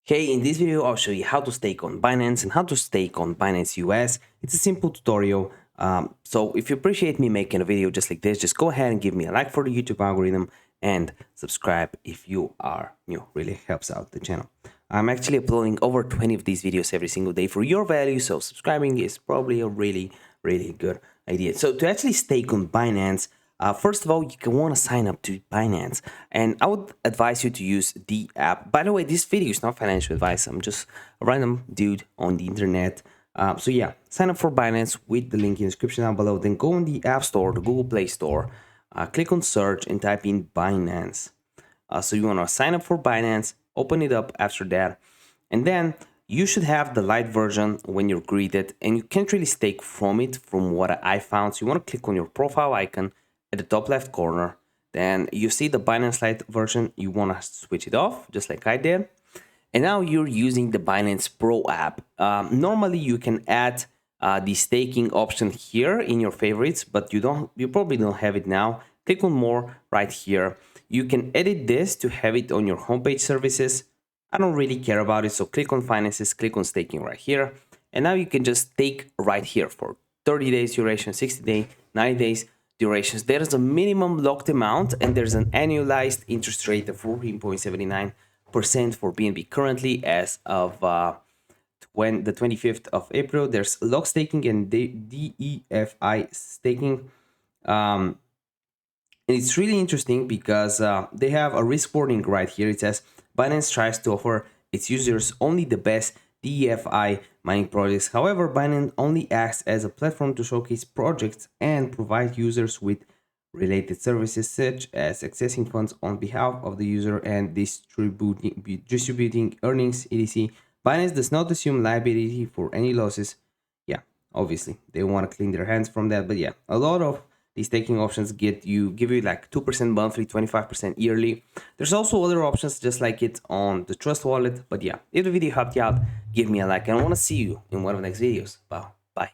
Hey, in this video, I'll show you how to stake on Binance and how to stake on Binance US. It's a simple tutorial. So if you appreciate me making a video just like this, just go ahead and give me a like for the YouTube algorithm and subscribe if you are new. Really helps out the channel. I'm actually uploading over 20 of these videos every single day for your value. So subscribing is probably a really good idea. So to actually stake on Binance, first of all, you can want to sign up to Binance, and I would advise you to use the app. By the way, this video is not financial advice. I'm just a random dude on the internet. So yeah, sign up for Binance with the link in the description down below. Then go on the App Store, the Google Play Store, click on search and type in Binance. So you want to sign up for Binance, open it up after that, and then you should have the light version when you're greeted, and you can't really stake from it from what I found. So you want to click on your profile icon at the top left corner. Then you see the Binance Lite version. You want to switch it off just like I did. And now you're using the Binance Pro app. Normally you can add the staking option here in your favorites, but you probably don't have it now. Click on more right here. You can edit this to have it on your homepage services. I don't really care about it, so click on finances, click on staking right here, and now you can just stake right here for 30 days duration, 60 days, 90 days durations. There's a minimum locked amount, and there's an annualized interest rate of 14.79% for BNB currently as of when the 25th of April. There's lock staking and DEFI staking. And it's really interesting because they have a risk warning right here. It says Binance tries to offer its users only the best DeFi mining projects. However, Binance only acts as a platform to showcase projects and provide users with related services such as accessing funds on behalf of the user and distributing earnings, etc. Binance does not assume liability for any losses. Yeah, obviously they want to clean their hands from that, but yeah, a lot of these staking options give you like 2% monthly, 25% yearly. There's also other options just like it on the Trust Wallet. But yeah, if the video helped you out, give me a like, and I want to see you in one of the next videos. Bye.